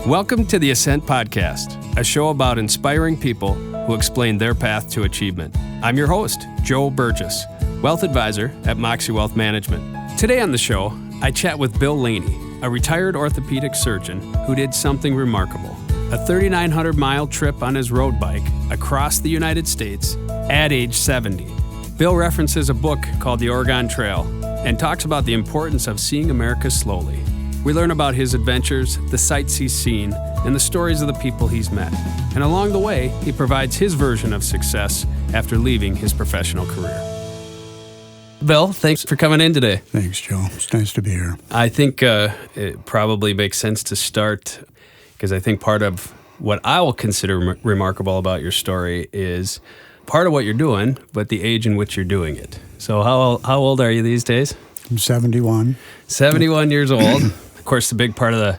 Welcome to the Ascent Podcast, a show about inspiring people who explain their path to achievement. I'm your host, Joe Burgess, Wealth Advisor at Moxie Wealth Management. Today on the show, I chat with Bill Laney, a retired orthopedic surgeon who did something remarkable. A 3,900-mile trip on his road bike across the United States at age 70. Bill references a book called The Oregon Trail and talks about the importance of seeing America slowly. We learn about his adventures, the sights he's seen, and the stories of the people he's met. And along the way, he provides his version of success after leaving his professional career. Bill, thanks for coming in today. Thanks, Joe. It's nice to be here. I think it probably makes sense to start because I think part of what I will consider remarkable about your story is part of what you're doing, but the age in which you're doing it. So how old are you these days? I'm 71. 71 years old. Of course, the big part of the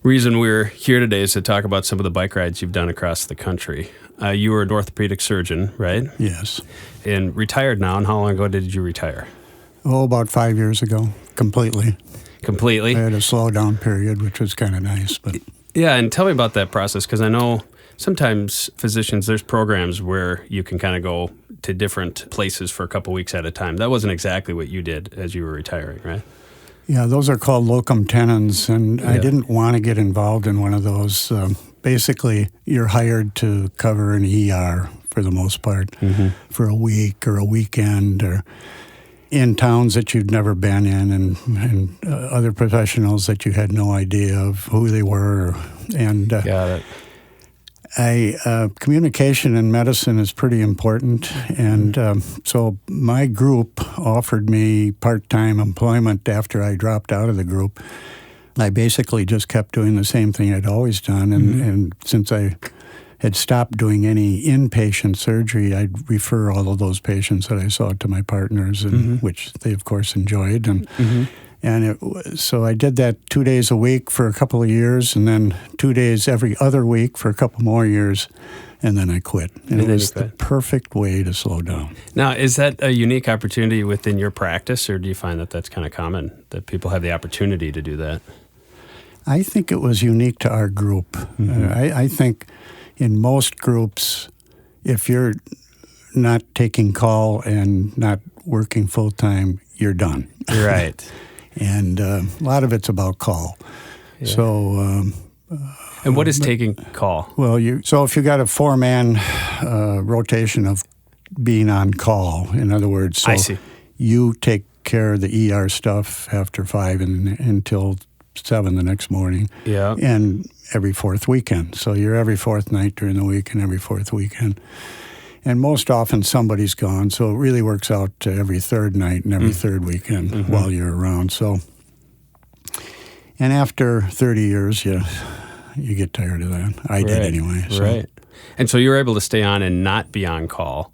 reason we're here today is to talk about some of the bike rides you've done across the country. You were an orthopedic surgeon, right? Yes. And retired now. And how long ago did you retire? Oh, about 5 years ago, completely. Completely? I had a slow-down period, which was kind of nice. But yeah, and tell me about that process, because I know sometimes physicians, there's programs where you can kind of go to different places for a couple weeks at a time. That wasn't exactly what you did as you were retiring, right? Yeah, those are called locum tenens, and I didn't want to get involved in one of those. Basically, you're hired to cover an ER for the most part for a week or a weekend or in towns that you'd never been in and other professionals that you had no idea of who they were. And Got it. Communication in medicine is pretty important, and so my group offered me part-time employment after I dropped out of the group. I basically just kept doing the same thing I'd always done, and since I had stopped doing any inpatient surgery, I'd refer all of those patients that I saw to my partners, and which they, of course, enjoyed. So I did that 2 days a week for a couple of years, and then 2 days every other week for a couple more years, and then I quit. And it was the perfect way to slow down. Now, is that a unique opportunity within your practice, or do you find that that's kind of common, that people have the opportunity to do that? I think it was unique to our group. I think in most groups, if you're not taking call and not working full-time, you're done. Right. And a lot of it's about call. Yeah. So, and what is taking call? Well, so if you got a 4-man rotation of being on call, in other words, so I see. You take care of the ER stuff after 5 until 7 the next morning. Yeah. And every fourth weekend. So you're every fourth night during the week and every fourth weekend. And most often somebody's gone, so it really works out to every third night and every third weekend while you're around. So, and after 30 years, you get tired of that. I did anyway. So. Right. And so you were able to stay on and not be on call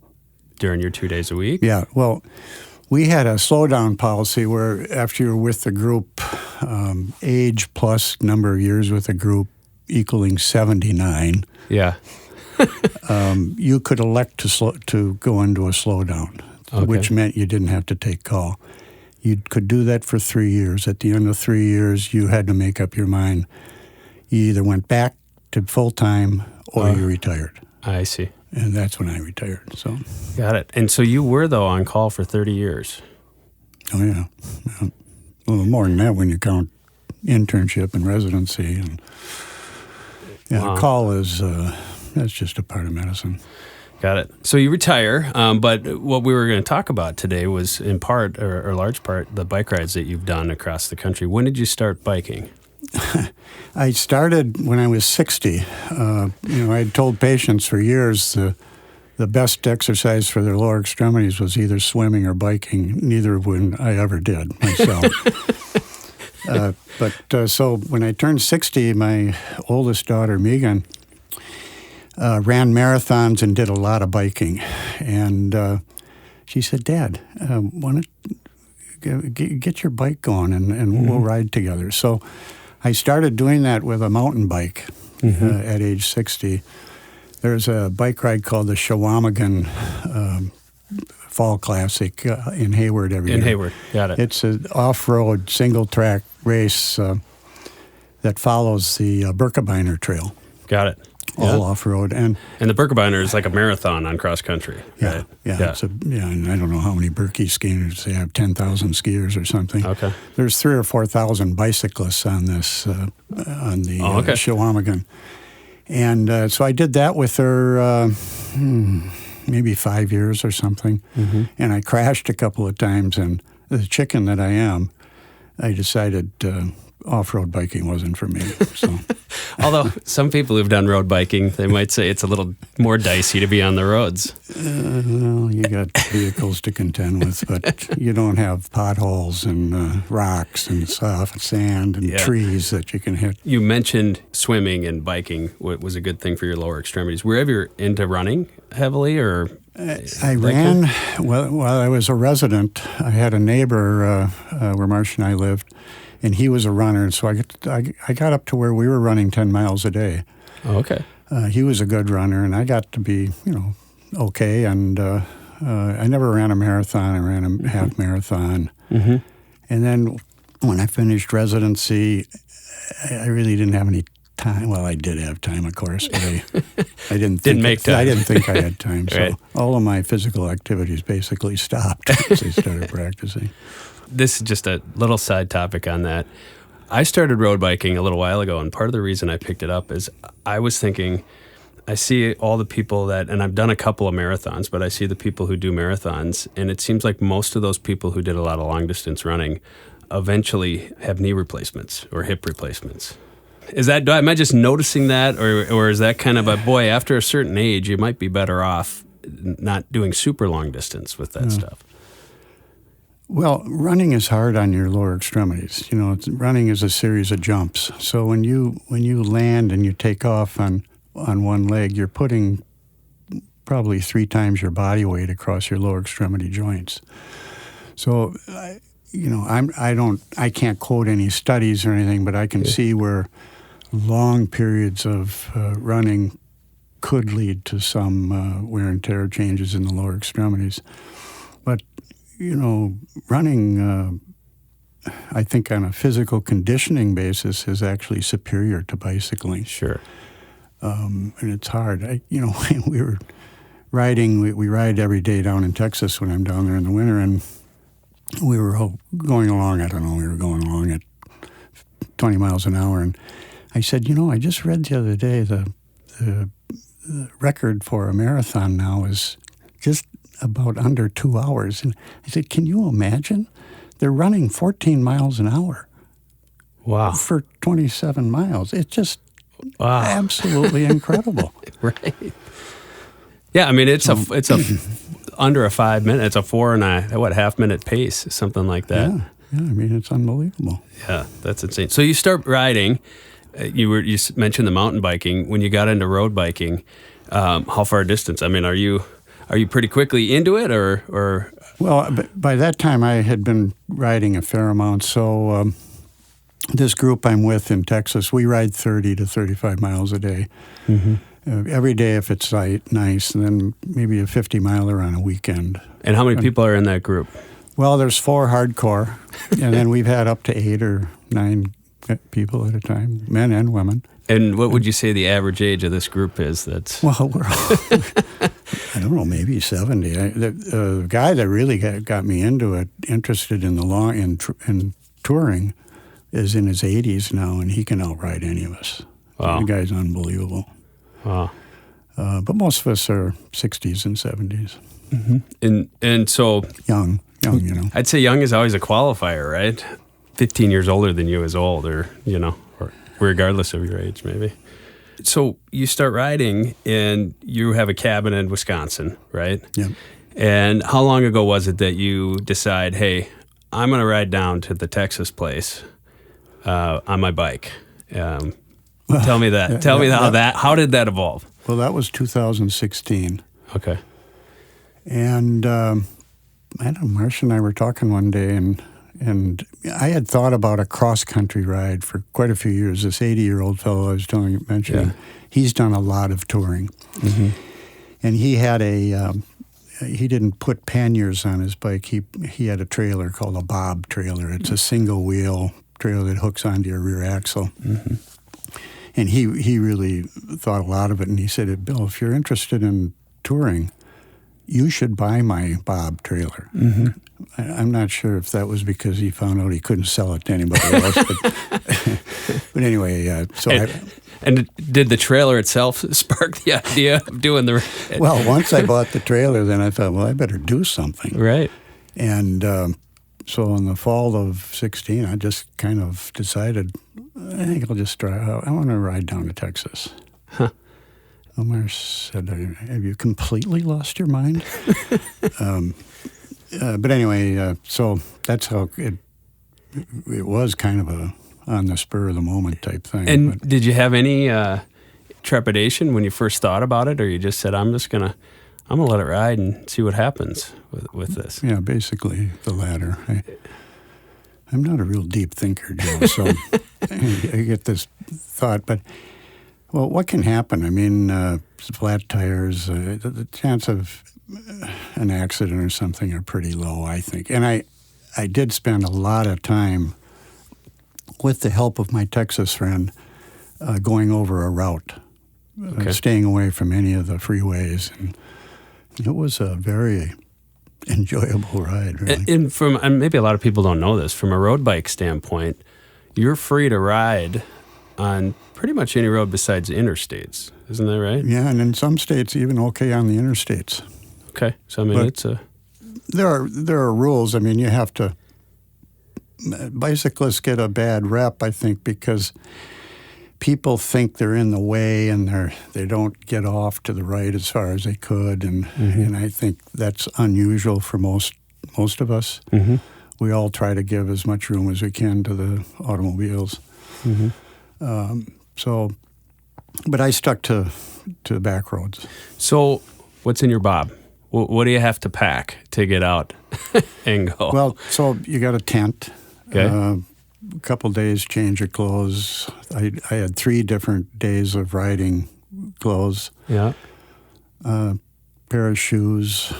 during your 2 days a week? Yeah. Well, we had a slowdown policy where after you're with the group, age plus number of years with the group equaling 79. Yeah. You could elect to go into a slowdown, which meant you didn't have to take call. You could do that for 3 years. At the end of 3 years, you had to make up your mind. You either went back to full-time or you retired. I see. And that's when I retired. So Got it. And so you were, though, on call for 30 years. Oh, yeah. A little more than that when you count internship and residency. And call is... that's just a part of medicine. Got it. So you retire, but what we were going to talk about today was in part, or large part, the bike rides that you've done across the country. When did you start biking? I started when I was 60. I had told patients for years the best exercise for their lower extremities was either swimming or biking, neither of which I ever did myself. So when I turned 60, my oldest daughter, Megan, ran marathons and did a lot of biking. And she said, Dad, why don't get your bike going and we'll ride together. So I started doing that with a mountain bike at age 60. There's a bike ride called the Shawamigan Fall Classic in Hayward every year. In Hayward, got it. It's an off-road single-track race that follows the Birkebeiner Trail. Got it. All off-road. And the Birkebeiner is like a marathon on cross-country, right? Yeah. And I don't know how many Birkie skiers. They have 10,000 skiers or something. Okay. There's 3,000 or 4,000 bicyclists on this, on the Chequamegon. And so I did that with her maybe 5 years or something. Mm-hmm. And I crashed a couple of times. And the chicken that I am, I decided off-road biking wasn't for me. So. Although some people who've done road biking, they might say it's a little more dicey to be on the roads. Well, you got vehicles to contend with, but you don't have potholes and rocks and soft sand and trees that you can hit. You mentioned swimming and biking was a good thing for your lower extremities. Were you ever into running heavily, or? I ran while I was a resident. I had a neighbor where Marcia and I lived, and he was a runner, and so I got up to where we were running 10 miles a day. Oh, okay. He was a good runner, and I got to be, okay. And I never ran a marathon. I ran a half marathon. Mm-hmm. And then when I finished residency, I really didn't have any time. Well, I did have time, of course, but I didn't make time. I didn't think I had time. So all of my physical activities basically stopped once I started practicing. This is just a little side topic on that. I started road biking a little while ago, and part of the reason I picked it up is I was thinking, I see all the people that, and I've done a couple of marathons, but I see the people who do marathons, and it seems like most of those people who did a lot of long-distance running eventually have knee replacements or hip replacements. Am I just noticing that, or is that kind of after a certain age, you might be better off not doing super long distance with that stuff? Well, running is hard on your lower extremities. Running is a series of jumps. So when you land and you take off on one leg, you're putting probably 3 times your body weight across your lower extremity joints. So, I can't quote any studies or anything, but I can see where long periods of running could lead to some wear and tear changes in the lower extremities. But running, I think on a physical conditioning basis is actually superior to bicycling. Sure. And it's hard. We were riding, we ride every day down in Texas when I'm down there in the winter, and we were going along, we were going along at 20 miles an hour, and I said, I just read the other day the record for a marathon now is just about under 2 hours. And I said, can you imagine? They're running 14 miles an hour. Wow. For 27 miles. It's just absolutely incredible. Right. Yeah, I mean, it's a under a 5 minute, it's a 4 and a half minute pace, something like that. Yeah, I mean, it's unbelievable. Yeah, that's insane. So you start riding, you mentioned the mountain biking. When you got into road biking, how far distance? I mean, are you pretty quickly into it, or? Well, by that time I had been riding a fair amount. So this group I'm with in Texas, we ride 30 to 35 miles a day. Mm-hmm. Every day if it's nice, and then maybe a 50-miler on a weekend. And how many people are in that group? Well, there's 4 hardcore, and then we've had up to 8 or 9 people at a time, men and women. And what would you say the average age of this group is? Well, we're all, I don't know, maybe 70. The guy that really got me into it, interested in in touring, is in his 80s now, and he can outride any of us. Wow. The guy's unbelievable. Wow. But most of us are 60s and 70s. Mm-hmm. And so young, I'd say young is always a qualifier, right? 15 years older than you is old, or regardless of your age, maybe. So you start riding, and you have a cabin in Wisconsin, right? Yeah. And how long ago was it that you decide, hey, I'm going to ride down to the Texas place on my bike? Tell me that. Tell me how did that evolve? Well, that was 2016. Okay. And Marcia and I were talking one day, and I had thought about a cross-country ride for quite a few years. This 80-year-old fellow I was mentioning, he's done a lot of touring. Mm-hmm. And he had he didn't put panniers on his bike. He had a trailer called a bob trailer. It's a single-wheel trailer that hooks onto your rear axle. Mm-hmm. And he really thought a lot of it, and he said, Bill, if you're interested in touring, you should buy my Bob trailer. Mm-hmm. I'm not sure if that was because he found out he couldn't sell it to anybody else. But anyway, And did the trailer itself spark the idea of doing the... Well, once I bought the trailer, then I thought, well, I better do something. Right. And so in the fall of 16, I just kind of decided, I think I'll just drive out. I want to ride down to Texas. Huh. Omar said, have you completely lost your mind? But anyway, so that's how it was kind of a on the spur of the moment type thing. And did you have any trepidation when you first thought about it, or you just said, I'm gonna let it ride and see what happens with this? Yeah, basically the latter. I'm not a real deep thinker, Joe, so I get this thought, but well, what can happen? I mean, flat tires, the chance of an accident or something are pretty low, I think. And I did spend a lot of time, with the help of my Texas friend, going over a route, staying away from any of the freeways. And it was a very enjoyable ride, really. And maybe a lot of people don't know this, from a road bike standpoint, you're free to ride on pretty much any road besides the interstates. Isn't that right? Yeah, and in some states, even okay on the interstates. Okay, so I mean, it's a... There are rules. I mean, you have to... Bicyclists get a bad rep, I think, because people think they're in the way and they don't get off to the right as far as they could, and I think that's unusual for most of us. Mm-hmm. We all try to give as much room as we can to the automobiles. Mm-hmm. But I stuck to the back roads. So, what's in your Bob? What do you have to pack to get out and go? Well, so you got a tent. Okay. A couple days change of clothes. I had 3 different days of riding clothes. Yeah. Pair of shoes,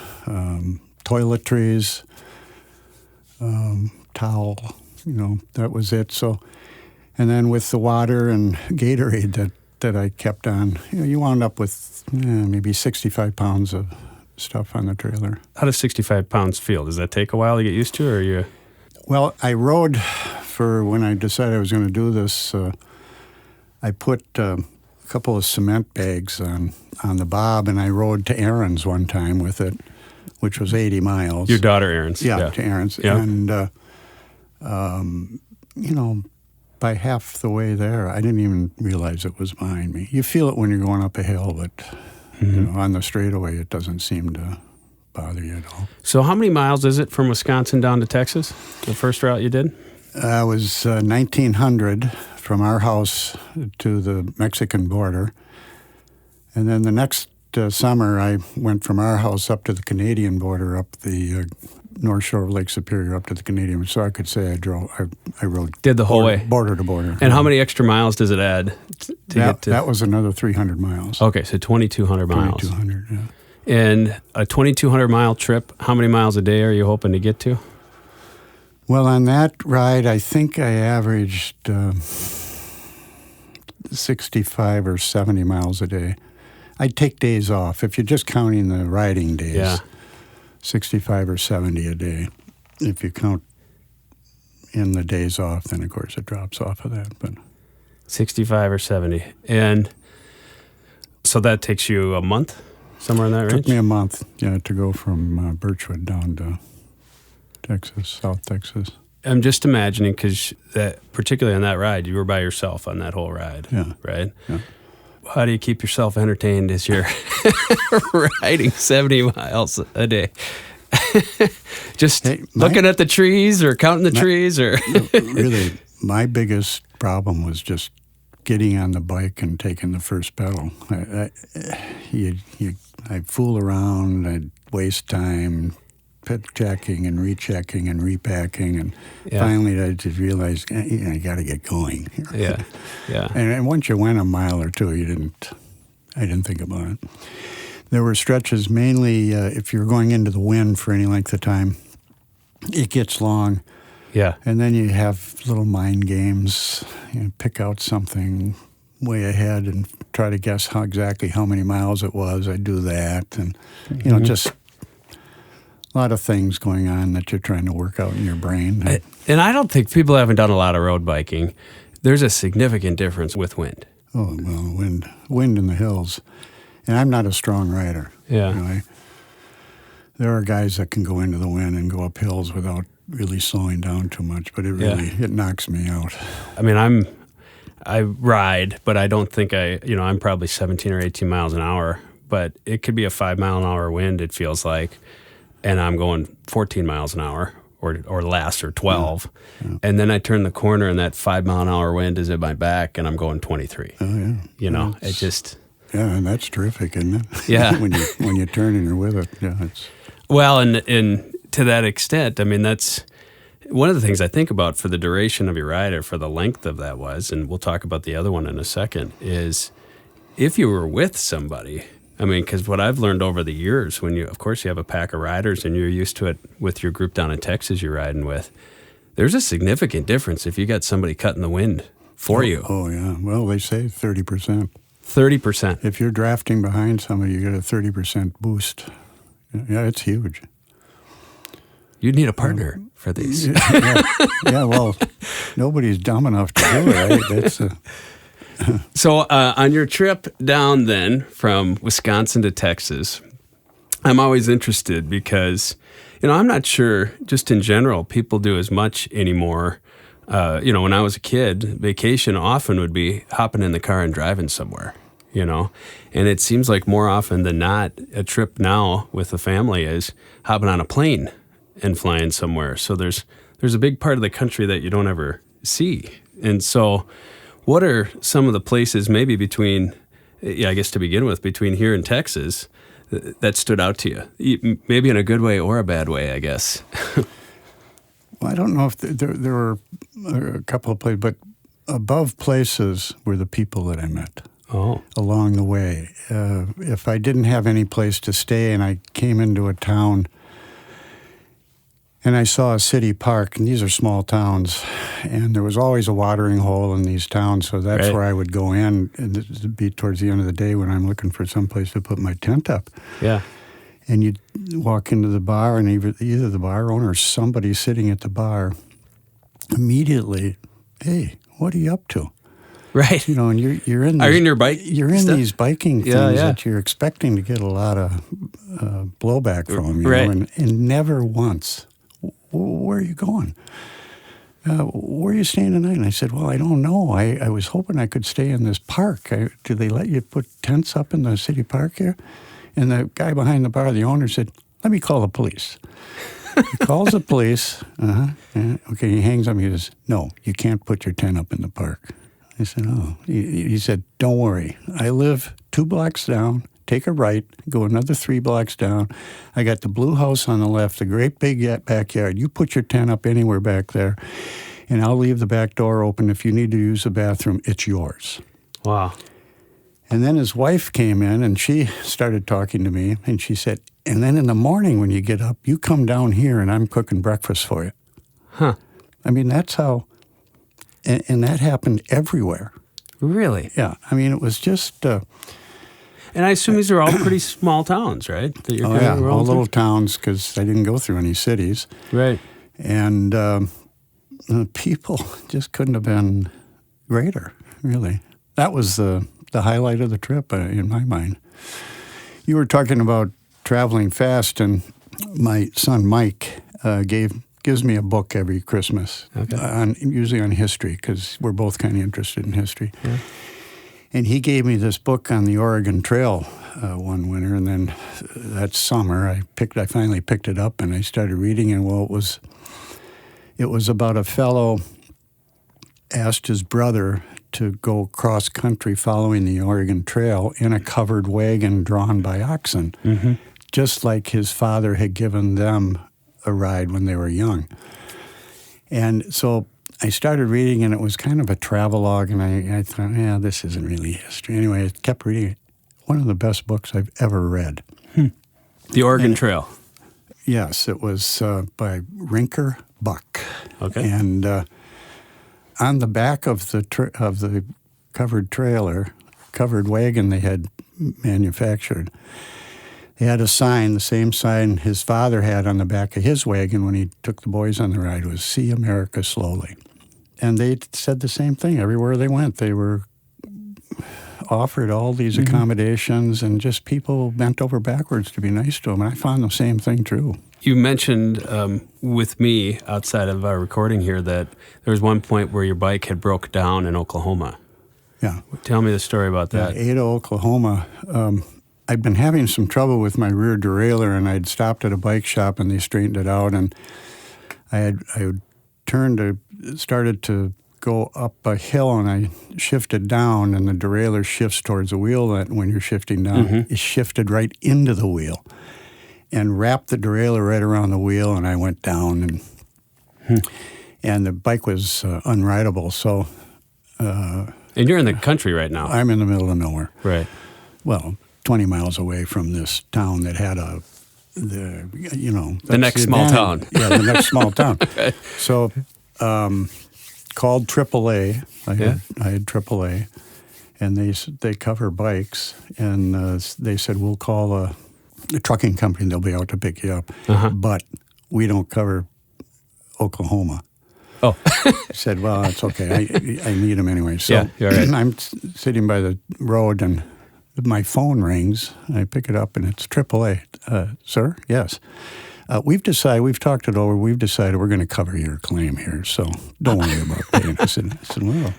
toiletries, towel. That was it. So, and then with the water and Gatorade that I kept on, you wound up with maybe 65 pounds of stuff on the trailer. How does 65 pounds feel? Does that take a while to get used to, or are you? Well, I rode for when I decided I was going to do this. I put a couple of cement bags on the Bob, and I rode to Aaron's one time with it, which was 80 miles. Your daughter Aaron's. Yeah, to Aaron's. Yeah. And, by half the way there, I didn't even realize it was behind me. You feel it when you're going up a hill, but on the straightaway, it doesn't seem to bother you at all. So how many miles is it from Wisconsin down to Texas, the first route you did? It was 1,900 from our house to the Mexican border. And then the next summer, I went from our house up to the Canadian border, up the North Shore of Lake Superior up to the Canadian. So I could say I rode did the whole way border to border. And how many extra miles does it add to get to? That was another 300 miles. Okay, so 2,200 miles. 2,200, yeah. And a 2,200 mile trip, how many miles a day are you hoping to get to? Well, on that ride, I think I averaged 65 or 70 miles a day. I'd take days off. If you're just counting the riding days, 65 or 70 a day. If you count in the days off, then, of course, it drops off of that. But 65 or 70. And so that takes you a month, somewhere in that range? It took me a month, to go from Birchwood down to Texas, South Texas. I'm just imagining, because particularly on that ride, you were by yourself on that whole ride, right? Yeah. How do you keep yourself entertained as you're riding 70 miles a day? Just looking at the trees or counting the trees? Or really, my biggest problem was just getting on the bike and taking the first pedal. I'd fool around, I'd waste time checking and rechecking and repacking, and finally I just realized I got to get going. Yeah. And once you went a mile or two, I didn't think about it. There were stretches, mainly if you're going into the wind for any length of time, it gets long. Yeah. And then you have little mind games. You pick out something way ahead and try to guess exactly how many miles it was. I do that. And, just a lot of things going on that you're trying to work out in your brain. And I don't think people haven't done a lot of road biking. There's a significant difference with wind. Oh, well, wind in the hills. And I'm not a strong rider. Yeah. There are guys that can go into the wind and go up hills without really slowing down too much, but it knocks me out. I mean, I ride, but I don't think I'm probably 17 or 18 miles an hour, but it could be a 5 mile an hour wind, it feels like, and I'm going 14 miles an hour or less or 12. Yeah. And then I turn the corner and that 5 mile an hour wind is at my back and I'm going 23. Oh, yeah. It just... Yeah, and that's terrific, isn't it? Yeah. when you turn and you're with it. Yeah, it's... Well, and to that extent, I mean, that's one of the things I think about for the duration of your ride or for the length of that was, and we'll talk about the other one in a second, is if you were with somebody, I mean, because what I've learned over the years, of course, you have a pack of riders and you're used to it with your group down in Texas you're riding with, there's a significant difference if you got somebody cutting the wind for you. Oh, yeah. Well, they say 30%. 30%. If you're drafting behind somebody, you get a 30% boost. Yeah, it's huge. You'd need a partner for these. Yeah, well, nobody's dumb enough to do it, right? So on your trip down then from Wisconsin to Texas, I'm always interested because, I'm not sure, just in general, people do as much anymore. When I was a kid, vacation often would be hopping in the car and driving somewhere, and it seems like more often than not, a trip now with the family is hopping on a plane and flying somewhere. So there's a big part of the country that you don't ever see. And so what are some of the places maybe between here and Texas that stood out to you? Maybe in a good way or a bad way, I guess. Well, I don't know if there were a couple of places, but above places were the people that I met along the way. If I didn't have any place to stay and I came into a town and I saw a city park, and these are small towns, and there was always a watering hole in these towns, so that's where I would go in, and it'd be towards the end of the day when I'm looking for some place to put my tent up. Yeah. And you'd walk into the bar, and either the bar owner or somebody sitting at the bar immediately, hey, what are you up to? Right. And you're in. Are you in your bike? You're in these biking things that you're expecting to get a lot of blowback from, and never once. Where are you going? Where are you staying tonight? And I said, well, I don't know. I was hoping I could stay in this park. Do they let you put tents up in the city park here? And the guy behind the bar, the owner, said, let me call the police. He calls the police. Okay, he hangs up. He says, no, you can't put your tent up in the park. I said, oh. He said, don't worry. I live 2 blocks down. Take a right, go another 3 blocks down. I got the blue house on the left, the great big backyard. You put your tent up anywhere back there, and I'll leave the back door open. If you need to use the bathroom, it's yours. Wow. And then his wife came in, and she started talking to me, and she said, and then in the morning when you get up, you come down here, and I'm cooking breakfast for you. Huh. I mean, that's how, and that happened everywhere. Really? Yeah. I mean, it was just... And I assume these are all pretty small towns, right? That you're all little towns, because I didn't go through any cities. Right. And the people just couldn't have been greater, really. That was the highlight of the trip, in my mind. You were talking about traveling fast, and my son Mike gives me a book every Christmas, usually on history, because we're both kind of interested in history. Yeah. And he gave me this book on the Oregon Trail one winter, and then that summer I finally picked it up and I started reading, and it was about a fellow asked his brother to go cross country following the Oregon Trail in a covered wagon drawn by oxen, just like his father had given them a ride when they were young. And so I started reading, and it was kind of a travelogue, and I thought, this isn't really history. Anyway, I kept reading it. One of the best books I've ever read. The Oregon Trail. Yes, it was by Rinker, buck. Okay. And on the back of the covered wagon they had manufactured, they had a sign, the same sign his father had on the back of his wagon when he took the boys on the ride, was "See America Slowly." And they said the same thing everywhere they went. They were offered all these accommodations, and just people bent over backwards to be nice to them. And I found the same thing true. You mentioned with me outside of our recording here that there was one point where your bike had broke down in Oklahoma. Yeah. Tell me the story about that. Ada, Oklahoma. I'd been having some trouble with my rear derailleur, and I'd stopped at a bike shop, and they straightened it out. And I had started to go up a hill, and I shifted down, and the derailleur shifts towards the wheel. That when you're shifting down, it shifted right into the wheel and wrapped the derailleur right around the wheel, and I went down, and the bike was unrideable. So, and you're in the country right now. I'm in the middle of nowhere. Right. Well, 20 miles away from this town that had the next small town. Yeah, the next small town. Okay. So, called AAA. I had AAA, and they cover bikes, and they said, we'll call a trucking company. They'll be out to pick you up, but we don't cover Oklahoma. Oh. I said, well, it's okay. I need them anyway. So yeah, you're right. I'm sitting by the road, and my phone rings. I pick it up, and it's AAA. Sir? Yes. We've talked it over. We've decided we're going to cover your claim here, so don't worry about paying. I said, well,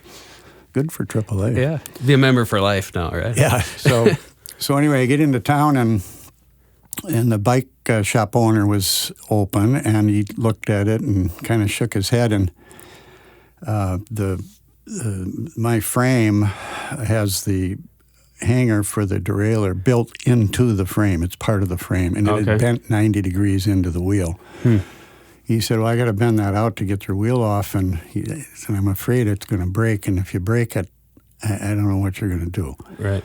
good for AAA. Yeah. Be a member for life now, right? Yeah. So anyway, I get into town, and the bike shop owner was open, and he looked at it and kind of shook his head, and my frame has the hanger for the derailleur built into the frame. It's part of the frame, and it had bent 90 degrees into the wheel. He said, well, I got to bend that out to get your wheel off, and he said, I'm afraid it's going to break, and if you break it, I don't know what you're going to do. Right.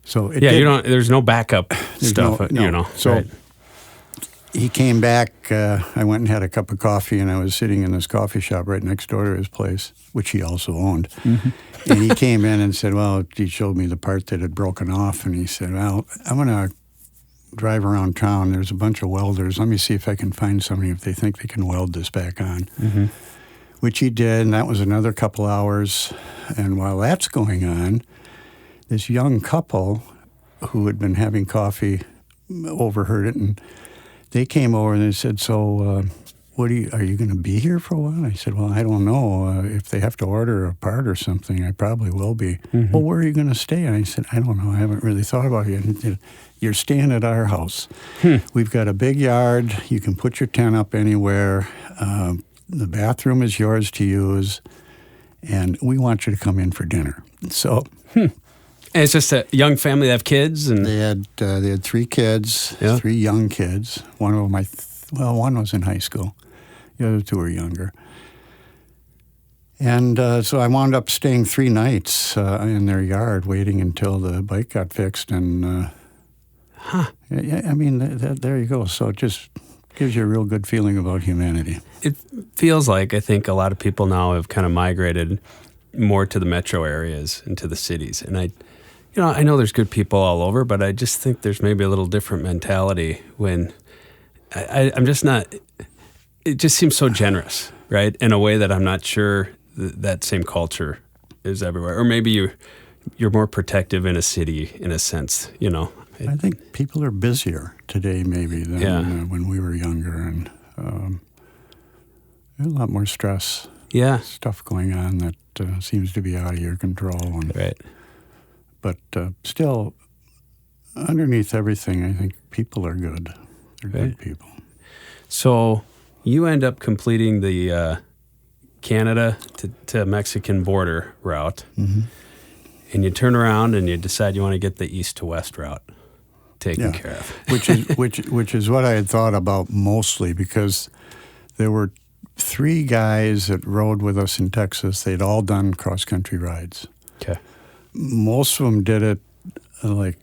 So there's no backup stuff, no. So right. He came back. I went and had a cup of coffee, and I was sitting in this coffee shop right next door to his place, which he also owned. And he came in and said, well, he showed me the part that had broken off, and he said, well, I'm going to drive around town. There's a bunch of welders. Let me see if I can find somebody if they think they can weld this back on. Which he did, and that was another couple hours. And while that's going on, this young couple who had been having coffee overheard it, and they came over and they said, so are you going to be here for a while? I said, well, I don't know. If they have to order a part or something, I probably will be. Well, where are you going to stay? And I said, I don't know. I haven't really thought about it. And he said, you're staying at our house. We've got a big yard. You can put your tent up anywhere. The bathroom is yours to use, and we want you to come in for dinner. So... And it's just a young family that have kids, and they had 3 kids, 3 young kids. One of them, one was in high school. The other 2 were younger. And so I wound up staying 3 nights in their yard, waiting until the bike got fixed. And there you go. So it just gives you a real good feeling about humanity. It feels like I think a lot of people now have kind of migrated more to the metro areas and to the cities, and I know there's good people all over, but I just think there's maybe a little different mentality when I'm just not, it just seems so generous, right? In a way that I'm not sure that same culture is everywhere. Or maybe you're more protective in a city in a sense, I think people are busier today maybe than when we were younger, and there's a lot more stress. Yeah. Stuff going on that seems to be out of your control. And, right. But still, underneath everything, I think people are good. They're good people. So you end up completing the Canada to Mexican border route, and you turn around and you decide you want to get the east to west route taken care of. which is what I had thought about mostly, because there were 3 guys that rode with us in Texas. They'd all done cross-country rides. Okay. Most of them did it like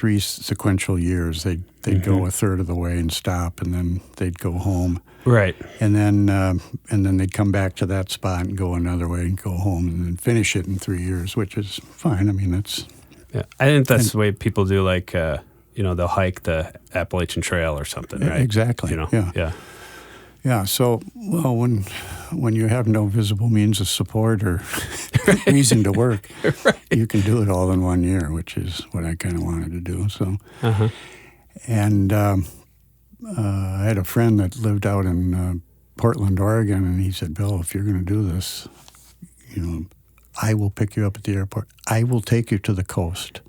3 sequential years. They'd go a third of the way and stop, and then they'd go home. Right. And then they'd come back to that spot and go another way and go home and then finish it in 3 years, which is fine. I mean, that's... Yeah, I think that's the way people do, like, they'll hike the Appalachian Trail or something, right? Exactly, yeah. Yeah, so, well, when you have no visible means of support or reason to work, right. You can do it all in 1 year, which is what I kind of wanted to do. So, And I had a friend that lived out in Portland, Oregon, and he said, Bill, if you're going to do this, I will pick you up at the airport. I will take you to the coast.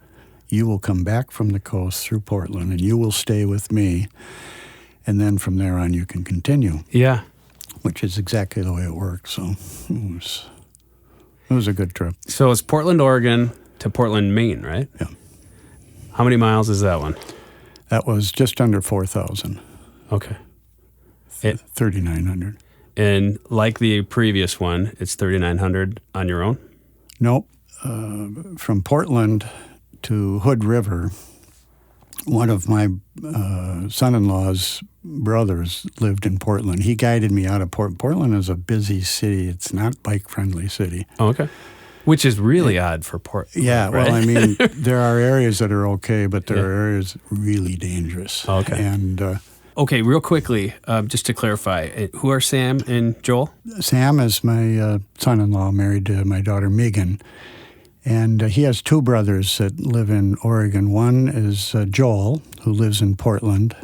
You will come back from the coast through Portland, and you will stay with me. And then from there on, you can continue. Yeah. Which is exactly the way it worked. So it was a good trip. So it's Portland, Oregon to Portland, Maine, right? Yeah. How many miles is that one? That was just under 4,000. Okay. 3,900. And like the previous one, it's 3,900 on your own? Nope. From Portland to Hood River, one of my son-in-law's brothers lived in Portland. He guided me out of Portland. Portland is a busy city. It's not bike-friendly city. Oh, okay. Which is really odd for Portland. Yeah, right? well, I mean, there are areas that are okay, but there are areas really dangerous. Okay. And okay, real quickly, just to clarify, who are Sam and Joel? Sam is my son-in-law, married to my daughter Megan. And he has 2 brothers that live in Oregon. One is Joel, who lives in Portland,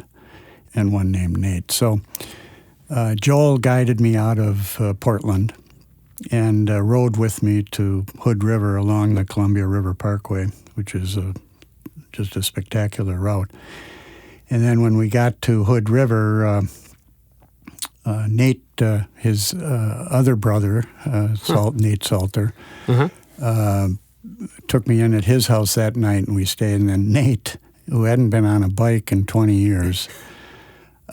and one named Nate. So Joel guided me out of Portland and rode with me to Hood River along the Columbia River Parkway, which is just a spectacular route. And then when we got to Hood River, Nate, his other brother, Nate Salter, took me in at his house that night, and we stayed. And then Nate, who hadn't been on a bike in 20 years,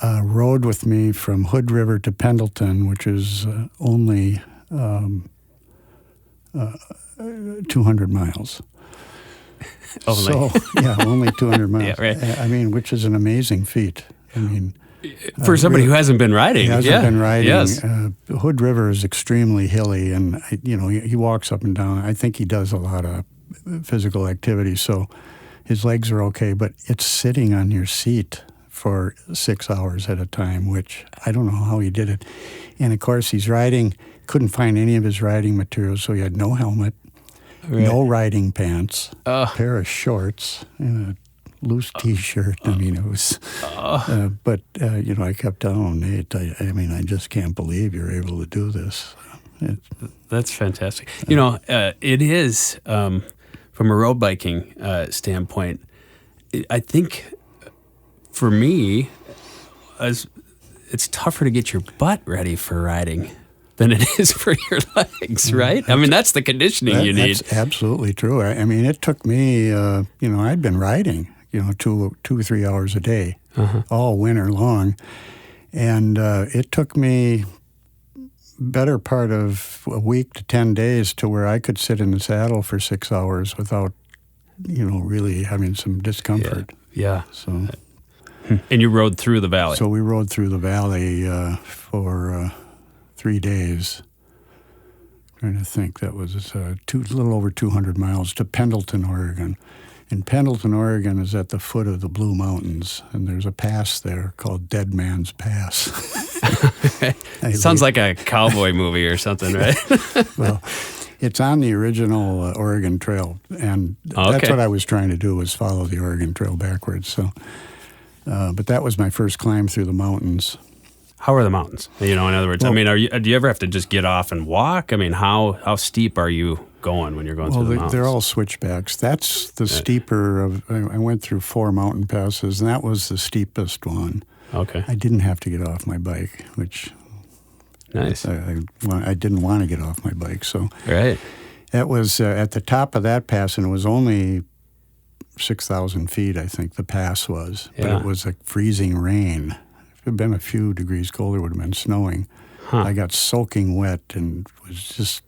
rode with me from Hood River to Pendleton, which is only 200 miles. Only. So, only 200 miles. Yeah, right. I mean, which is an amazing feat. I mean, for somebody who hasn't been riding. Been riding. Yes. Hood River is extremely hilly, and he walks up and down. I think he does a lot of physical activity, so his legs are okay. But it's sitting on your seat for 6 hours at a time, which I don't know how he did it. And of course, he's riding. Couldn't find any of his riding materials, so he had no helmet, no riding pants, a pair of shorts, and a loose T-shirt. I mean, it was. But I kept telling him, Nate, I just can't believe you're able to do this. That's fantastic. It is from a road biking standpoint. I think for me, it's tougher to get your butt ready for riding than it is for your legs, right? I mean, that's the conditioning you need. That's absolutely true. I mean, it took me, I'd been riding, 2 or 3 hours a day, all winter long. And it took me better part of a week to 10 days to where I could sit in the saddle for 6 hours without, really having some discomfort. Yeah. So. And you rode through the valley. So we rode through the valley for 3 days. Trying to think, that was a little over 200 miles to Pendleton, Oregon. And Pendleton, Oregon is at the foot of the Blue Mountains, and there's a pass there called Dead Man's Pass. Sounds like a cowboy movie or something, right? Well, it's on the original Oregon Trail, and that's what I was trying to do, was follow the Oregon Trail backwards. So, but that was my first climb through the mountains. How are the mountains? In other words, do you ever have to just get off and walk? I mean, how steep are you going when you're going through the mountains? They're all switchbacks. That's the steeper of. I went through 4 mountain passes, and that was the steepest one. Okay. I didn't have to get off my bike, which nice. I didn't want to get off my bike, so right. That was at the top of that pass, and it was only 6,000 feet. I think the pass was, but it was like freezing rain. If it had been a few degrees colder, it would have been snowing. I got soaking wet and was just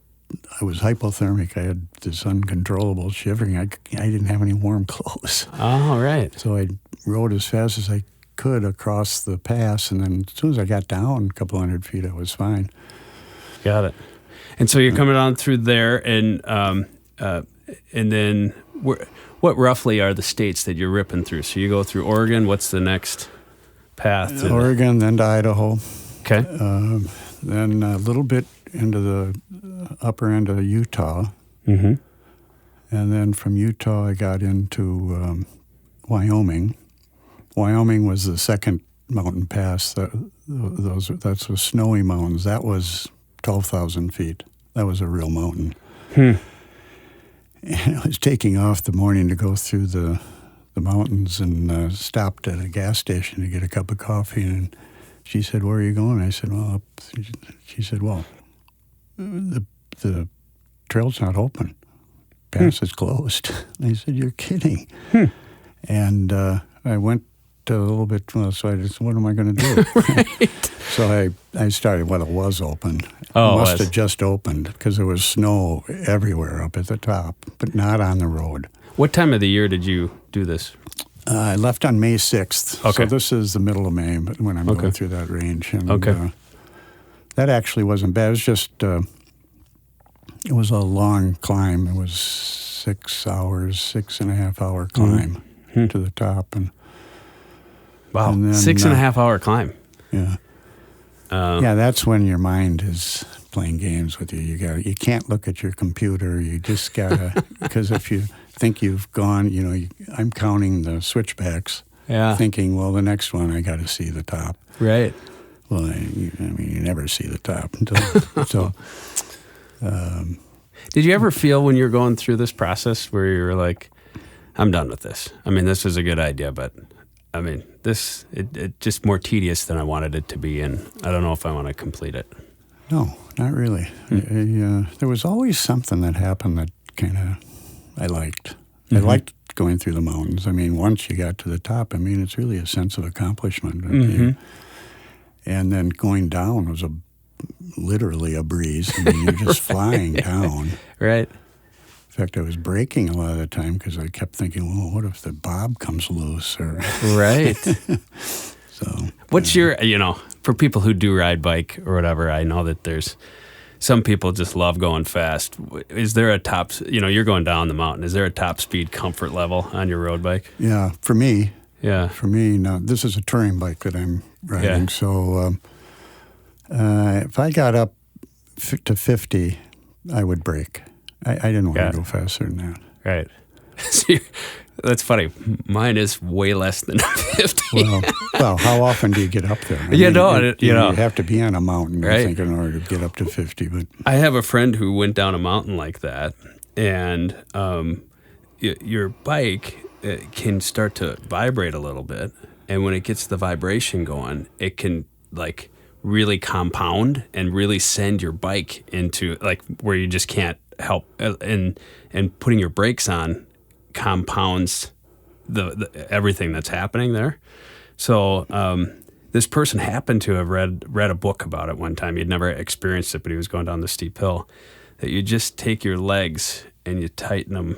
I was hypothermic. I had this uncontrollable shivering. I didn't have any warm clothes. Oh, right. So I rode as fast as I could across the pass, and then as soon as I got down a couple hundred feet, I was fine. Got it. And so you're coming on through there, and then what roughly are the states that you're ripping through? So you go through Oregon. What's the next path? Oregon, then to Idaho. Okay. Then a little bit into the upper end of Utah. Mm-hmm. And then from Utah, I got into Wyoming. Wyoming was the second mountain pass. That's the Snowy Mountains. That was 12,000 feet. That was a real mountain. And I was taking off the morning to go through the mountains and stopped at a gas station to get a cup of coffee. And she said, "Where are you going?" I said, "Well, up." She said, "Well, the trail's not open. Pass is closed." And I said, "You're kidding." And I went a little bit, so I just, what am I going to do? Right. So I started, well, it was open. Oh, it must have just opened because there was snow everywhere up at the top, but not on the road. What time of the year did you do this? I left on May 6th. Okay. So this is the middle of May when I'm going through that range. And, Okay. That actually wasn't bad. It was just, it was a long climb. It was 6 hours, 6.5 hour climb to the top. And wow, and then, 6.5 hour climb. Yeah. Yeah, that's when your mind is playing games with you. You can't look at your computer. You just gotta, because if you think you've gone, I'm counting the switchbacks, thinking, well, the next one I got to see the top. Right. Well, you never see the top until so. Did you ever feel when you're going through this process where you're like, I'm done with this? I mean, this was a good idea, but I mean, it just more tedious than I wanted it to be, and I don't know if I want to complete it. No, not really. There was always something that happened that kind of I liked. I liked going through the mountains. I mean, once you got to the top, it's really a sense of accomplishment. And then going down was literally a breeze. You're just flying down. Right. In fact, I was braking a lot of the time because I kept thinking, well, what if the bob comes loose? Or right. So, what's your, for people who do ride bike or whatever, I know that there's some people just love going fast. Is there a top, you're going down the mountain, is there a top speed comfort level on your road bike? Yeah, for me. Yeah. For me, now, this is a touring bike that I'm riding. Yeah. So if I got up to 50, I would brake. I didn't want to go faster than that. Right. See, that's funny. Mine is way less than 50. Well, how often do you get up there? You have to be on a mountain, right? I think, in order to get up to 50. But I have a friend who went down a mountain like that, and your bike can start to vibrate a little bit, and when it gets the vibration going, it can really compound and really send your bike into where you just can't help, and putting your brakes on compounds the everything that's happening there. So this person happened to have read a book about it one time. He'd never experienced it, but he was going down the steep hill, that you just take your legs and you tighten them,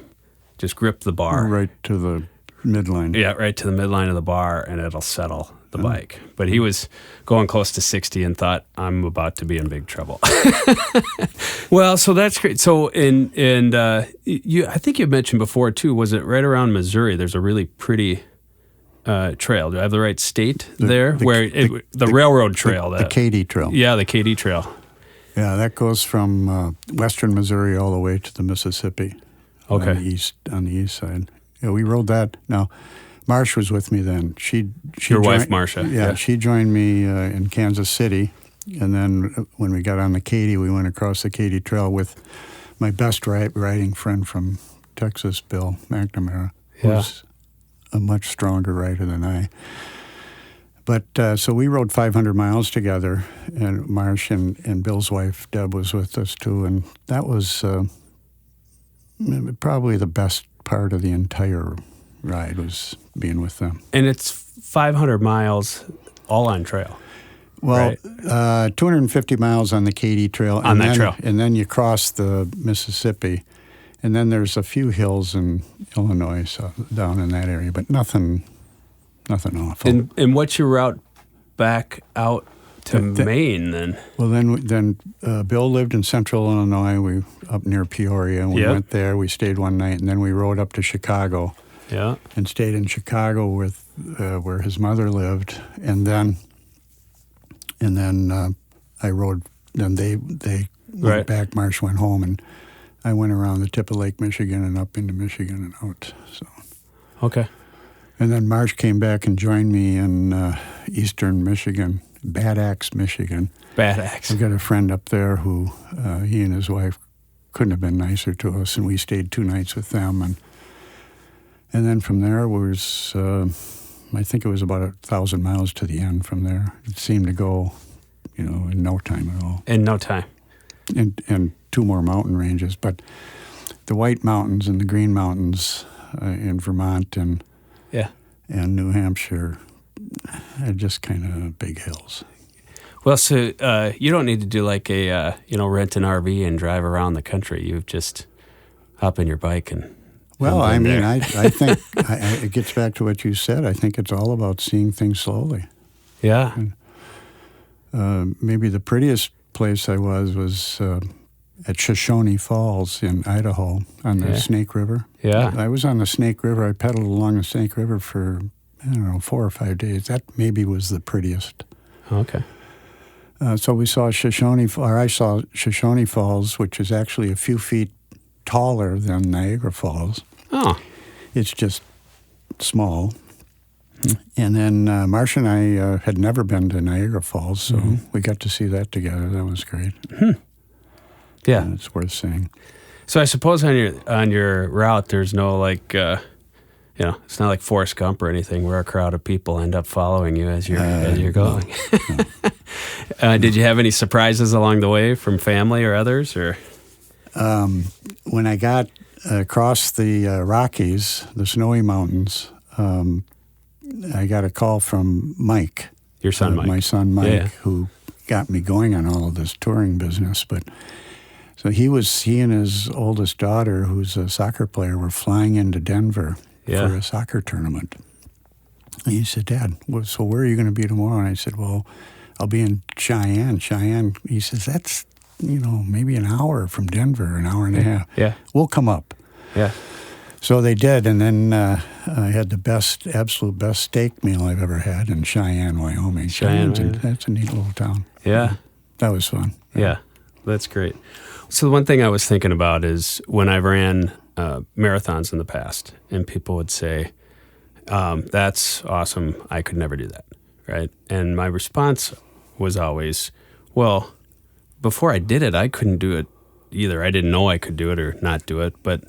just grip the bar. Right to the midline. Yeah, right to the midline of the bar, and it'll settle the bike. But he was going close to 60 and thought, I'm about to be in big trouble. Well, so that's great. So, I think you mentioned before too, was it right around Missouri? There's a really pretty trail. Do I have the right state there? The railroad trail. The Katy Trail. Yeah, the Katy Trail. Yeah, that goes from western Missouri all the way to the Mississippi. Okay. On the east side. Yeah, we rode that. Now, Marsh was with me then. Your wife, Marcia. Yeah, she joined me in Kansas City. And then when we got on the Katy, we went across the Katy Trail with my best riding friend from Texas, Bill McNamara, who's a much stronger rider than I. But so we rode 500 miles together, and Marsh and Bill's wife, Deb, was with us too. And that was probably the best part of the entire ride was being with them. And it's 500 miles all on trail. Well, right? 250 miles on the Katy Trail. On that trail. And then you cross the Mississippi. And then there's a few hills in Illinois, so down in that area, but nothing awful. And what's your route back out to Maine then? Well, then Bill lived in central Illinois. We up near Peoria, and we went there. We stayed one night, and then we rode up to Chicago. Yeah. And stayed in Chicago with where his mother lived, and then I rode. Then they went back. Marsh went home, and I went around the tip of Lake Michigan and up into Michigan and out. So. Okay. And then Marsh came back and joined me in eastern Michigan, Bad Axe, Michigan. Bad Axe. I've got a friend up there who he and his wife couldn't have been nicer to us, and we stayed 2 nights with them. And then from there was, I think it was about 1,000 miles to the end from there. It seemed to go, in no time at all. In no time. And 2 more mountain ranges. But the White Mountains and the Green Mountains in Vermont and New Hampshire are just kind of big hills. Well, so you don't need to do like a, rent an RV and drive around the country. You just hop in your bike and... Well, I mean, I think it gets back to what you said. I think it's all about seeing things slowly. Yeah. And, maybe the prettiest place I was at Shoshone Falls in Idaho on the Snake River. Yeah. I was on the Snake River. I pedaled along the Snake River for, 4 or 5 days. That maybe was the prettiest. Okay. So I saw Shoshone Falls, which is actually a few feet taller than Niagara Falls. Oh. It's just small. And then Marcia and I had never been to Niagara Falls, so we got to see that together. That was great. Yeah. And it's worth seeing. So I suppose on your route, there's no it's not like Forrest Gump or anything where a crowd of people end up following you as you're going. No. Did you have any surprises along the way from family or others, or? When I got across the Rockies, the snowy mountains, I got a call from Mike. Your son, Mike. My son, Mike, who got me going on all of this touring business. But so he and his oldest daughter, who's a soccer player, were flying into Denver for a soccer tournament. And he said, Dad, so where are you going to be tomorrow? And I said, well, I'll be in Cheyenne. He says, that's, maybe an hour from Denver, an hour and a half. Yeah. We'll come up. Yeah. So they did, and then I had the absolute best steak meal I've ever had in Cheyenne, Wyoming. That's a neat little town. Yeah. That was fun. Yeah, that's great. So the one thing I was thinking about is when I ran marathons in the past, and people would say, that's awesome, I could never do that, right? And my response was always, well, before I did it, I couldn't do it either. I didn't know I could do it or not do it, but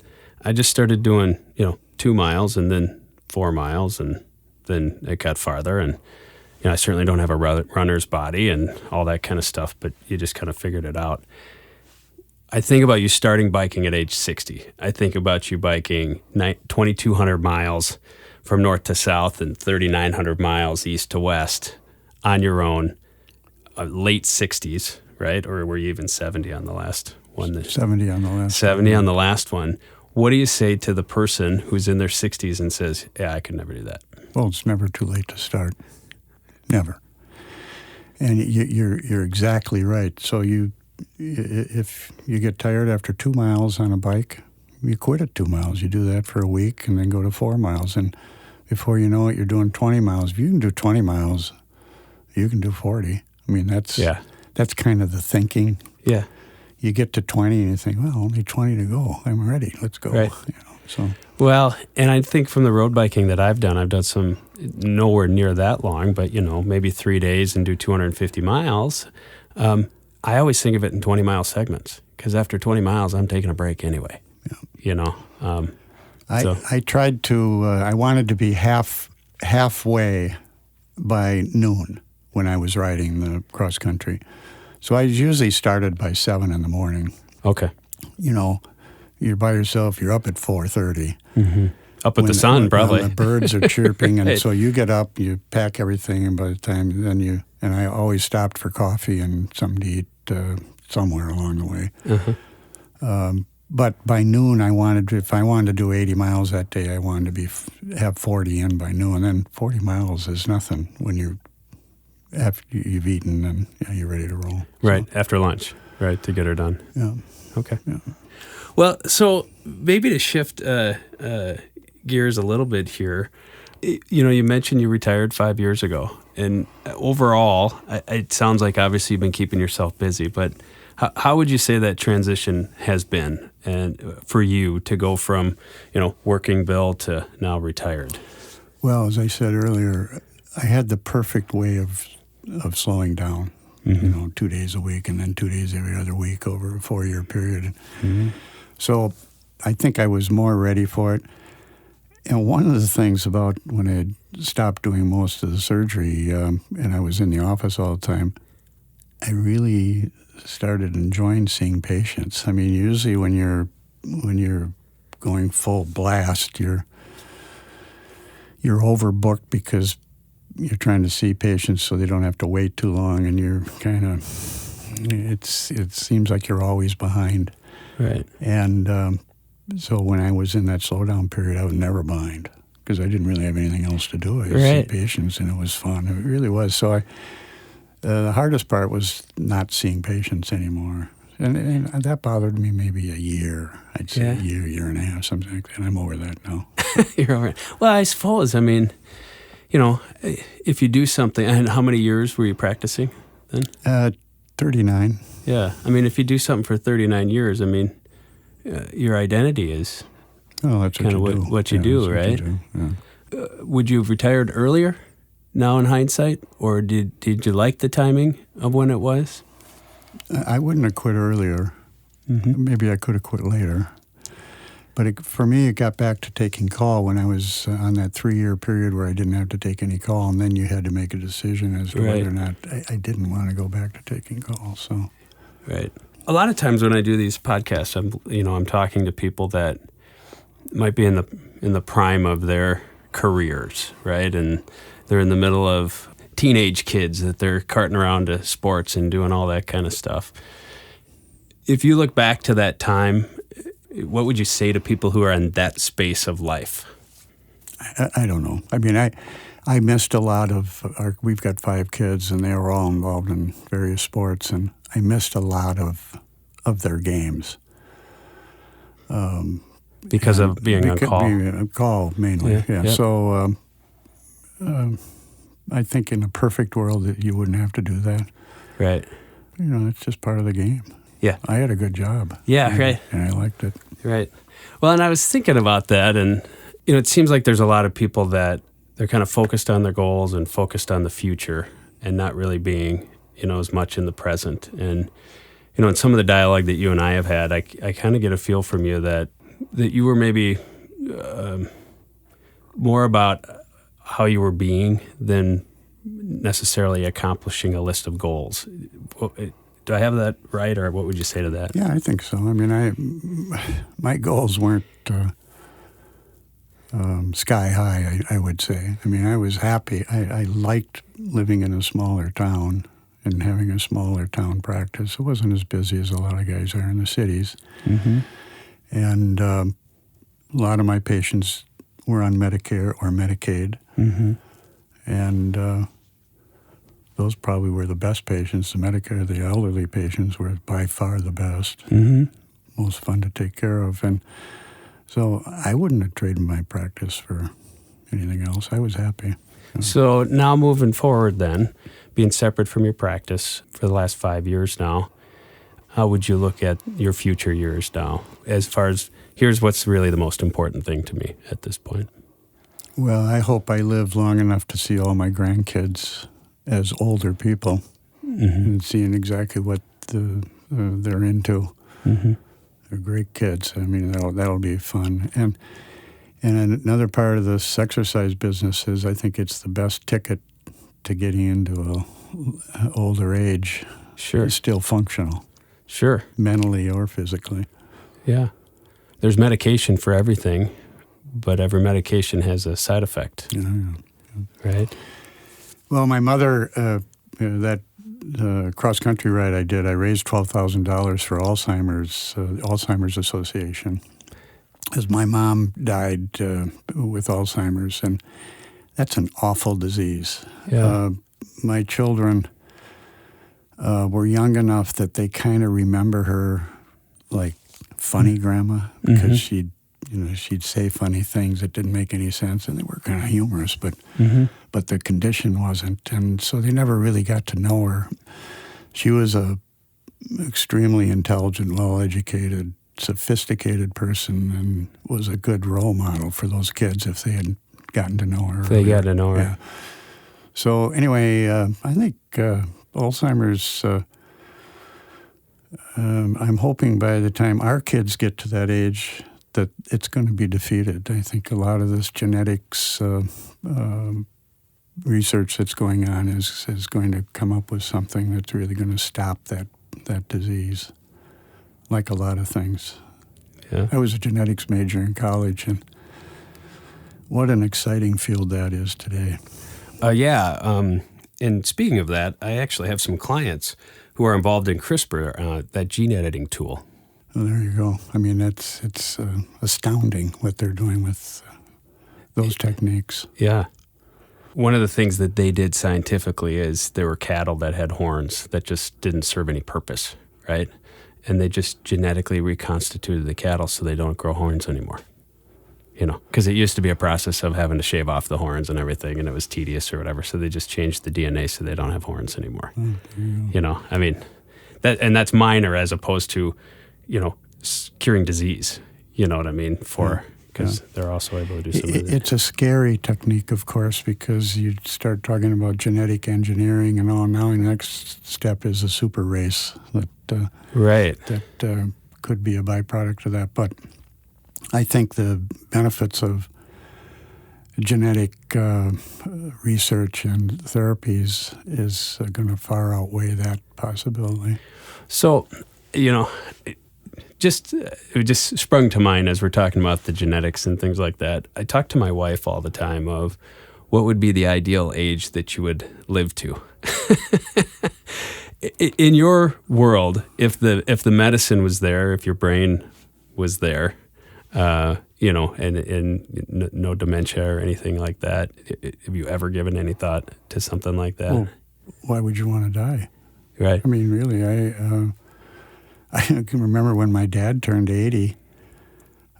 I just started doing, 2 miles and then 4 miles, and then it got farther. And, I certainly don't have a runner's body and all that kind of stuff, but you just kind of figured it out. I think about you starting biking at age 60. I think about you biking 2,200 miles from north to south and 3,900 miles east to west on your own, late 60s, right? Or were you even 70 on the last one? 70 on the last 70 on the last one. What do you say to the person who's in their 60s and says, I could never do that? Well, it's never too late to start. Never. And you're exactly right. So if you get tired after 2 miles on a bike, you quit at 2 miles. You do that for a week and then go to 4 miles. And before you know it, you're doing 20 miles. If you can do 20 miles, you can do 40. I mean, that's kind of the thinking. Yeah. You get to 20 and you think, well, only 20 to go. I'm ready. Let's go. Right. So. Well, and I think from the road biking that I've done some nowhere near that long, but, maybe 3 days and do 250 miles. I always think of it in 20-mile segments because after 20 miles, I'm taking a break anyway. Yeah. I tried to, I wanted to be halfway by noon when I was riding the cross country. So I usually started by 7 in the morning. Okay. You're by yourself. You're up at 4:30. Up at the sun, probably. When the birds are chirping, and Right. so you get up, you pack everything, and by the time and I always stopped for coffee and something to eat somewhere along the way. Uh-huh. But by noon, if I wanted to do 80 miles that day, I wanted to have 40 in by noon. And then 40 miles is nothing when after you've eaten and you're ready to roll. Right, after lunch, right, to get her done. Yeah. Okay. Yeah. Well, so maybe to shift gears a little bit here, you mentioned you retired 5 years ago. And overall, it sounds like obviously you've been keeping yourself busy, but how would you say that transition has been and for you to go from, working Bill to now retired? Well, as I said earlier, I had the perfect way of slowing down, 2 days a week and then 2 days every other week over a 4-year period. Mm-hmm. So I think I was more ready for it. And one of the things about when I had stopped doing most of the surgery and I was in the office all the time, I really started enjoying seeing patients. I mean, usually when you're going full blast, you're overbooked because you're trying to see patients so they don't have to wait too long, and you're kind of it seems like you're always behind. Right. And so when I was in that slowdown period, I was never behind because I didn't really have anything else to do. I would see patients, and it was fun. It really was. So the hardest part was not seeing patients anymore. And that bothered me maybe a year. I'd say a year and a half, something like that. I'm over that now. You're over it. Well, I suppose, if you do something, and how many years were you practicing then? 39. Yeah. If you do something for 39 years, your identity is that's kind of what you do, right? Yeah. Would you have retired earlier now in hindsight, or did you like the timing of when it was? I wouldn't have quit earlier. Mm-hmm. Maybe I could have quit later. But for me, it got back to taking call when I was on that 3-year period where I didn't have to take any call, and then you had to make a decision as to whether or not I didn't want to go back to taking calls. So, right. A lot of times when I do these podcasts, I'm talking to people that might be in the prime of their careers, right? And they're in the middle of teenage kids that they're carting around to sports and doing all that kind of stuff. If you look back to that time, what would you say to people who are in that space of life? I don't know. I missed a lot of we've got 5 kids, and they were all involved in various sports, and I missed a lot of their games. Because of being on call? Being on call, mainly, yeah. So I think in a perfect world that you wouldn't have to do that. Right. It's just part of the game. Yeah. I had a good job. Yeah, right. And I liked it. Right. Well, and I was thinking about that, and, it seems like there's a lot of people that they're kind of focused on their goals and focused on the future and not really being, as much in the present. And, in some of the dialogue that you and I have had, I kind of get a feel from you that you were maybe more about how you were being than necessarily accomplishing a list of goals. Do I have that right, or what would you say to that? Yeah, I think so. My goals weren't sky high, I would say. I was happy. I liked living in a smaller town and having a smaller town practice. It wasn't as busy as a lot of guys are in the cities. Mm-hmm. And a lot of my patients were on Medicare or Medicaid. Mm-hmm. And those probably were the best patients. The Medicare, the elderly patients were by far the best, most fun to take care of. And so I wouldn't have traded my practice for anything else. I was happy. So now moving forward then, being separate from your practice for the last 5 years now, how would you look at your future years now? As far as, here's what's really the most important thing to me at this point. Well, I hope I live long enough to see all my grandkids as older people and seeing exactly what they're into. Mm-hmm. They're great kids. That'll be fun. And another part of this exercise business is I think it's the best ticket to getting into a older age. Sure. It's still functional. Sure. Mentally or physically. Yeah. There's medication for everything, but every medication has a side effect. Yeah. Right? Well, my mother, that cross-country ride I did, I raised $12,000 for Alzheimer's Association, as my mom died with Alzheimer's, and that's an awful disease. Yeah. My children were young enough that they kind of remember her like funny grandma, because she'd say funny things that didn't make any sense, and they were kind of humorous, but the condition wasn't, and so they never really got to know her. She was a extremely intelligent, well-educated, sophisticated person, and was a good role model for those kids if they had gotten to know her. If they got to know her. Yeah. So anyway, I think Alzheimer's, I'm hoping by the time our kids get to that age that it's going to be defeated. I think a lot of this genetics research that's going on is going to come up with something that's really going to stop that disease, like a lot of things. Yeah. I was a genetics major in college, and what an exciting field that is today. And speaking of that, I actually have some clients who are involved in CRISPR, that gene editing tool. Well, there you go. I mean, it's astounding what they're doing with those techniques. Yeah. One of the things that they did scientifically is there were cattle that had horns that just didn't serve any purpose, right? And they just genetically reconstituted the cattle so they don't grow horns anymore. Because it used to be a process of having to shave off the horns and everything, and it was tedious or whatever. So they just changed the DNA so they don't have horns anymore. I mean, that's minor as opposed to, curing disease. You know what I mean? Because they're also able to do some of that. It's a scary technique, of course, because you start talking about genetic engineering and all. Now the next step is a super race that could be a byproduct of that. But I think the benefits of genetic research and therapies is going to far outweigh that possibility. So, it just sprung to mind as we're talking about the genetics and things like that. I talk to my wife all the time of what would be the ideal age that you would live to. In your world, if the medicine was there, if your brain was there, and no dementia or anything like that. Have you ever given any thought to something like that? Well, why would you want to die? Right. I mean, really, I can remember when my dad turned 80,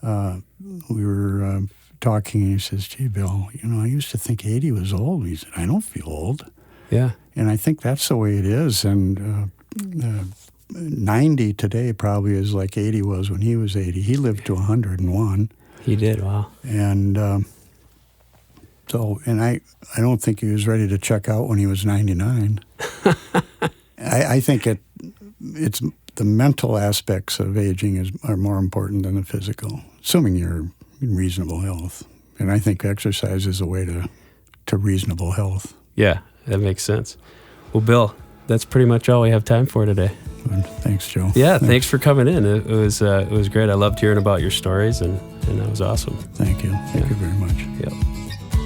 we were talking, and he says, "Gee, Bill, I used to think 80 was old." He said, "I don't feel old." Yeah. And I think that's the way it is. And 90 today probably is like 80 was when he was 80. He lived to 101. He did, wow. And I don't think he was ready to check out when he was 99. I think it's the mental aspects of aging are more important than the physical, assuming you're in reasonable health. And I think exercise is a way to reasonable health. Yeah, that makes sense. Well, Bill, that's pretty much all we have time for today. Thanks, Joe. Yeah, thanks for coming in. It was great. I loved hearing about your stories, and that was awesome. Thank you. Thank you very much. Yep.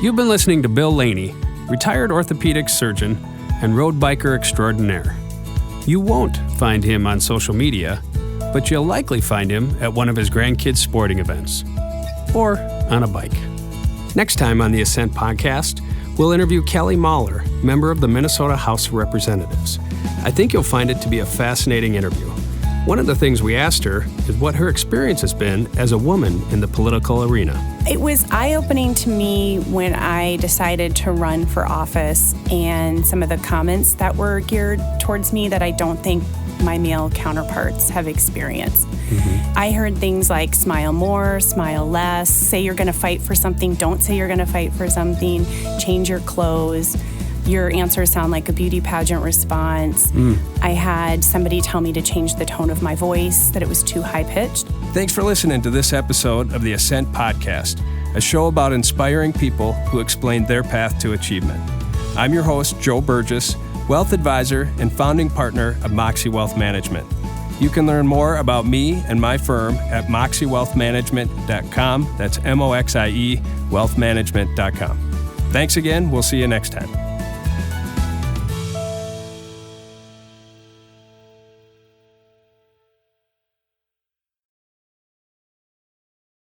You've been listening to Bill Laney, retired orthopedic surgeon and road biker extraordinaire. You won't find him on social media, but you'll likely find him at one of his grandkids' sporting events or on a bike. Next time on the Ascent Podcast, we'll interview Kelly Mahler, member of the Minnesota House of Representatives. I think you'll find it to be a fascinating interview. One of the things we asked her is what her experience has been as a woman in the political arena. It was eye-opening to me when I decided to run for office, and some of the comments that were geared towards me that I don't think my male counterparts have experienced. Mm-hmm. I heard things like smile more, smile less, say you're going to fight for something, don't say you're going to fight for something, change your clothes. Your answers sound like a beauty pageant response. I had somebody tell me to change the tone of my voice, that it was too high-pitched. Thanks for listening to this episode of the Ascent Podcast, a show about inspiring people who explain their path to achievement. I'm your host, Joe Burgess, wealth advisor and founding partner of Moxie Wealth Management. You can learn more about me and my firm at moxiewealthmanagement.com. That's MOXIE wealthmanagement.com. Thanks again. We'll see you next time.